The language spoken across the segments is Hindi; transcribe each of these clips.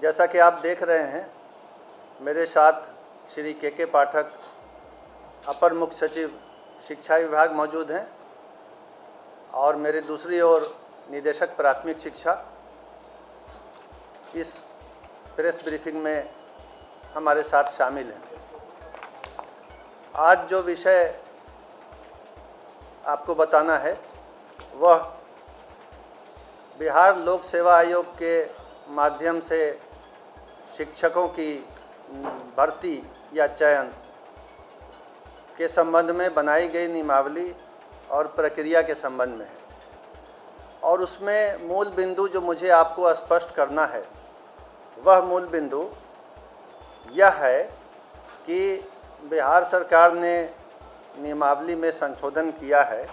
जैसा कि आप देख रहे हैं, मेरे साथ श्री के पाठक, अपर मुख्य सचिव शिक्षा विभाग मौजूद हैं और मेरे दूसरी ओर निदेशक प्राथमिक शिक्षा इस प्रेस ब्रीफिंग में हमारे साथ शामिल हैं। आज जो विषय आपको बताना है वह बिहार लोक सेवा आयोग के माध्यम से शिक्षकों की भर्ती या चयन के संबंध में बनाई गई नियमावली और प्रक्रिया के संबंध में है। और उसमें मूल बिंदु जो मुझे आपको स्पष्ट करना है वह मूल बिंदु यह है कि बिहार सरकार ने नियमावली में संशोधन किया है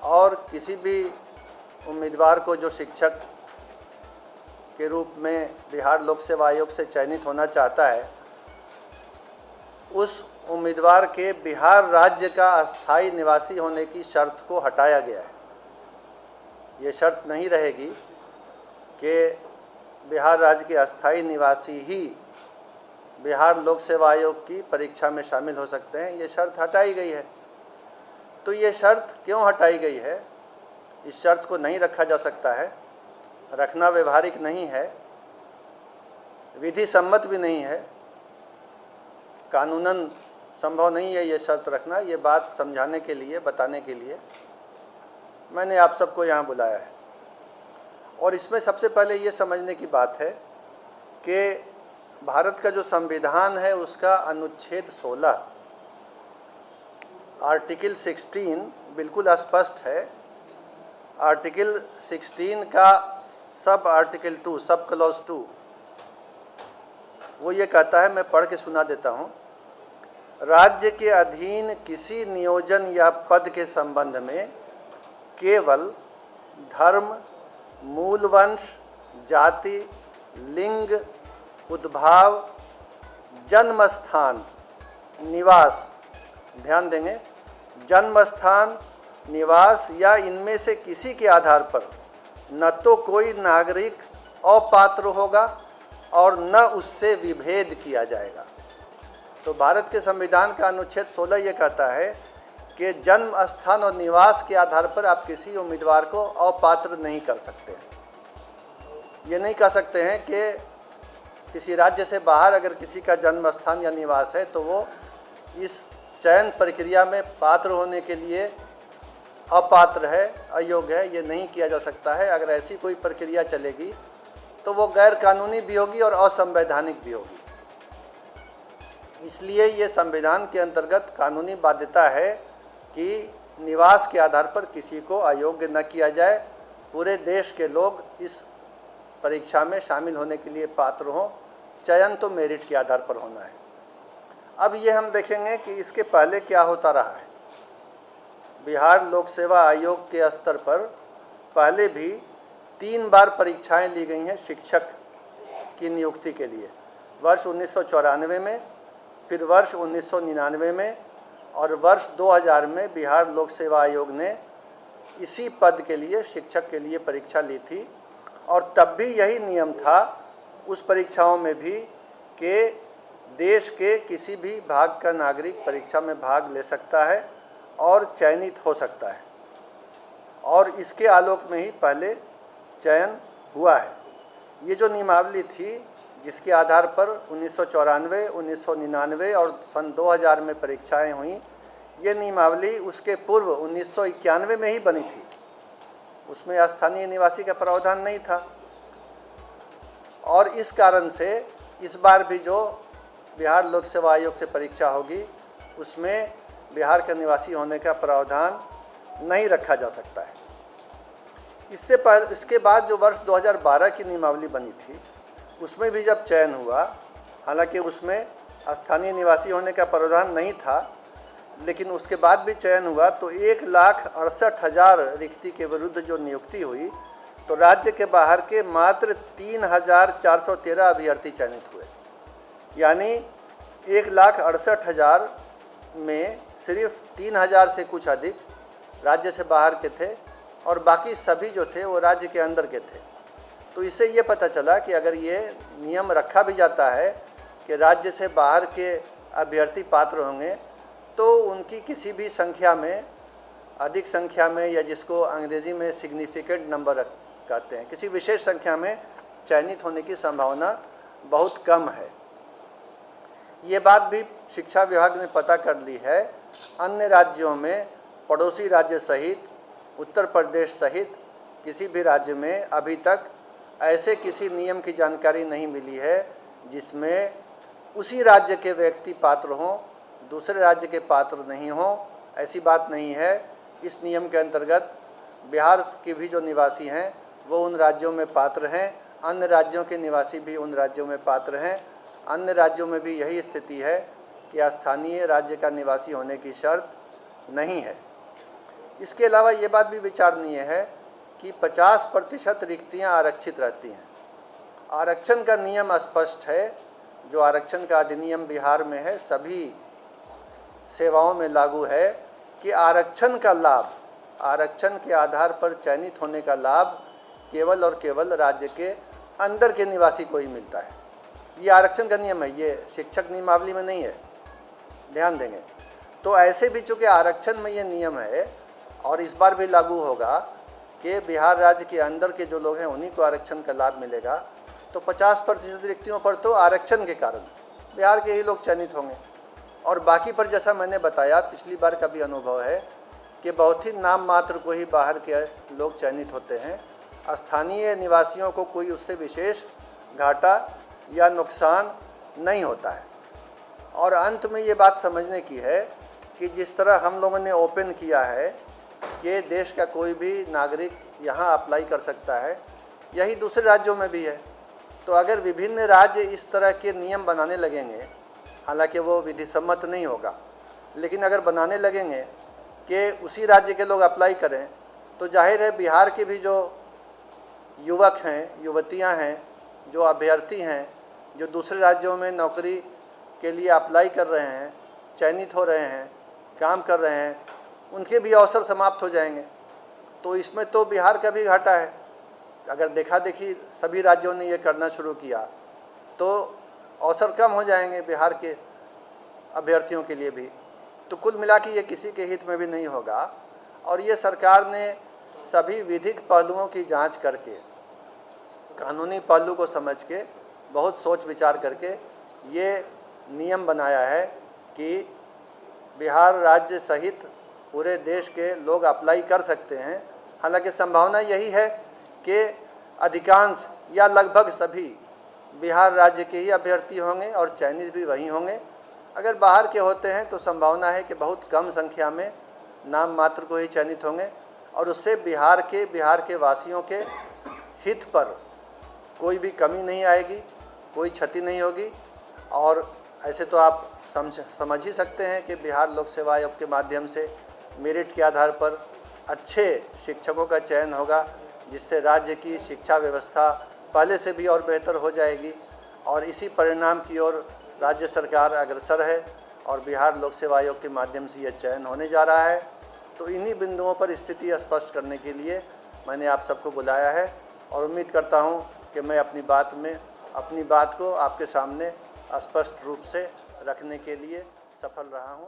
और किसी भी उम्मीदवार को जो शिक्षक के रूप में बिहार लोक सेवा आयोग से चयनित होना चाहता है, उस उम्मीदवार के बिहार राज्य का अस्थायी निवासी होने की शर्त को हटाया गया है। ये शर्त नहीं रहेगी कि बिहार राज्य के अस्थायी निवासी ही बिहार लोक सेवा आयोग की परीक्षा में शामिल हो सकते हैं। ये शर्त हटाई गई है। तो ये शर्त क्यों हटाई गई है? इस शर्त को नहीं रखा जा सकता है, रखना व्यवहारिक नहीं है, विधि सम्मत भी नहीं है, कानूनन संभव नहीं है ये शर्त रखना। ये बात समझाने के लिए, बताने के लिए मैंने आप सबको यहाँ बुलाया है। और इसमें सबसे पहले ये समझने की बात है कि भारत का जो संविधान है उसका अनुच्छेद 16 आर्टिकल 16 बिल्कुल स्पष्ट है। आर्टिकल 16 का सब आर्टिकल 2, सब क्लॉज 2 वो ये कहता है, मैं पढ़ के सुना देता हूँ। राज्य के अधीन किसी नियोजन या पद के संबंध में केवल धर्म, मूल वंश, जाति, लिंग, उद्भाव, जन्म स्थान, निवास, ध्यान देंगे, जन्म स्थान, निवास या इनमें से किसी के आधार पर न तो कोई नागरिक अपात्र होगा और न उससे विभेद किया जाएगा। तो भारत के संविधान का अनुच्छेद 16 ये कहता है कि जन्म स्थान और निवास के आधार पर आप किसी उम्मीदवार को अपात्र नहीं कर सकते। ये नहीं कह सकते हैं कि किसी राज्य से बाहर अगर किसी का जन्म स्थान या निवास है तो वो इस चयन प्रक्रिया में पात्र होने के लिए अपात्र है, अयोग्य है। ये नहीं किया जा सकता है। अगर ऐसी कोई प्रक्रिया चलेगी तो वो गैर कानूनी भी होगी और असंवैधानिक भी होगी। इसलिए ये संविधान के अंतर्गत कानूनी बाध्यता है कि निवास के आधार पर किसी को अयोग्य न किया जाए। पूरे देश के लोग इस परीक्षा में शामिल होने के लिए पात्र हों। चयन तो मेरिट के आधार पर होना है। अब ये हम देखेंगे कि इसके पहले क्या होता रहा है। बिहार लोक सेवा आयोग के स्तर पर पहले भी 3 बार परीक्षाएं ली गई हैं शिक्षक की नियुक्ति के लिए। वर्ष 1994 में, फिर वर्ष 1999 में और वर्ष 2000 में बिहार लोक सेवा आयोग ने इसी पद के लिए, शिक्षक के लिए परीक्षा ली थी। और तब भी यही नियम था उस परीक्षाओं में भी कि देश के किसी भी भाग का नागरिक परीक्षा में भाग ले सकता है और चयनित हो सकता है। और इसके आलोक में ही पहले चयन हुआ है। ये जो नियमावली थी जिसके आधार पर 1994, 1999 और सन 2000 में परीक्षाएं हुई, ये नियमावली उसके पूर्व 1991 में ही बनी थी। उसमें स्थानीय निवासी का प्रावधान नहीं था। और इस कारण से इस बार भी जो बिहार लोक सेवा आयोग से परीक्षा होगी उसमें बिहार के निवासी होने का प्रावधान नहीं रखा जा सकता है। इसके बाद जो वर्ष 2012 की नियमावली बनी थी उसमें भी जब चयन हुआ, हालांकि उसमें स्थानीय निवासी होने का प्रावधान नहीं था, लेकिन उसके बाद भी चयन हुआ तो 1,68,000 रिक्ति के विरुद्ध जो नियुक्ति हुई तो राज्य के बाहर के मात्र 3,413 अभ्यर्थी चयनित हुए। यानी 1,68,000 में सिर्फ 3,000 से कुछ अधिक राज्य से बाहर के थे और बाकी सभी जो थे वो राज्य के अंदर के थे। तो इससे ये पता चला कि अगर ये नियम रखा भी जाता है कि राज्य से बाहर के अभ्यर्थी पात्र होंगे, तो उनकी किसी भी संख्या में, अधिक संख्या में, या जिसको अंग्रेजी में सिग्निफिकेंट नंबर कहते हैं, किसी विशेष संख्या में चयनित होने की संभावना बहुत कम है। ये बात भी शिक्षा विभाग ने पता कर ली है। अन्य राज्यों में, पड़ोसी राज्य सहित, उत्तर प्रदेश सहित किसी भी राज्य में अभी तक ऐसे किसी नियम की जानकारी नहीं मिली है जिसमें उसी राज्य के व्यक्ति पात्र हों, दूसरे राज्य के पात्र नहीं हों। ऐसी बात नहीं है। इस नियम के अंतर्गत बिहार के भी जो निवासी हैं वो उन राज्यों में पात्र हैं, अन्य राज्यों के निवासी भी उन राज्यों में पात्र हैं। अन्य राज्यों में भी यही स्थिति है कि स्थानीय राज्य का निवासी होने की शर्त नहीं है। इसके अलावा ये बात भी विचारणीय है कि 50% रिक्तियाँ आरक्षित रहती हैं। आरक्षण का नियम स्पष्ट है, जो आरक्षण का अधिनियम बिहार में है, सभी सेवाओं में लागू है कि आरक्षण का लाभ, आरक्षण के आधार पर चयनित होने का लाभ केवल और केवल राज्य के अंदर के निवासी को ही मिलता है। ये आरक्षण का नियम है, ये शिक्षक नियमावली में नहीं है, ध्यान देंगे। तो ऐसे भी चूँकि आरक्षण में ये नियम है और इस बार भी लागू होगा कि बिहार राज्य के अंदर के जो लोग हैं उन्हीं को आरक्षण का लाभ मिलेगा, तो 50% रिक्तियों पर तो आरक्षण के कारण बिहार के ही लोग चयनित होंगे। और बाकी पर जैसा मैंने बताया, पिछली बार का भी अनुभव है कि बहुत ही नाम मात्र को ही बाहर के लोग चयनित होते हैं। स्थानीय निवासियों को कोई उससे विशेष घाटा या नुकसान नहीं होता है। और अंत में ये बात समझने की है कि जिस तरह हम लोगों ने ओपन किया है कि देश का कोई भी नागरिक यहाँ अप्लाई कर सकता है, यही दूसरे राज्यों में भी है। तो अगर विभिन्न राज्य इस तरह के नियम बनाने लगेंगे, हालांकि वो विधि सम्मत नहीं होगा, लेकिन अगर बनाने लगेंगे कि उसी राज्य के लोग अप्लाई करें, तो जाहिर है बिहार के भी जो युवक हैं, युवतियां हैं, जो अभ्यर्थी हैं, जो दूसरे राज्यों में नौकरी के लिए अप्लाई कर रहे हैं, चयनित हो रहे हैं, काम कर रहे हैं, उनके भी अवसर समाप्त हो जाएंगे। तो इसमें तो बिहार का भी घाटा है। अगर देखा देखी सभी राज्यों ने ये करना शुरू किया तो अवसर कम हो जाएंगे बिहार के अभ्यर्थियों के लिए भी। तो कुल मिला के ये किसी के हित में भी नहीं होगा। और ये सरकार ने सभी विधिक पहलुओं की जांच करके, कानूनी पहलू को समझ के, बहुत सोच विचार करके ये नियम बनाया है कि बिहार राज्य सहित पूरे देश के लोग अप्लाई कर सकते हैं। हालांकि संभावना यही है कि अधिकांश या लगभग सभी बिहार राज्य के ही अभ्यर्थी होंगे और चयनित भी वही होंगे। अगर बाहर के होते हैं तो संभावना है कि बहुत कम संख्या में नाम मात्र को ही चयनित होंगे, और उससे बिहार के वासियों के हित पर कोई भी कमी नहीं आएगी, कोई क्षति नहीं होगी। और ऐसे तो आप समझ ही सकते हैं कि बिहार लोक सेवा आयोग के माध्यम से मेरिट के आधार पर अच्छे शिक्षकों का चयन होगा, जिससे राज्य की शिक्षा व्यवस्था पहले से भी और बेहतर हो जाएगी। और इसी परिणाम की ओर राज्य सरकार अग्रसर है और बिहार लोक सेवा आयोग के माध्यम से यह चयन होने जा रहा है। तो इन्हीं बिंदुओं पर स्थिति स्पष्ट करने के लिए मैंने आप सबको बुलाया है, और उम्मीद करता हूं कि मैं अपनी बात को आपके सामने स्पष्ट रूप से रखने के लिए सफल रहा हूं।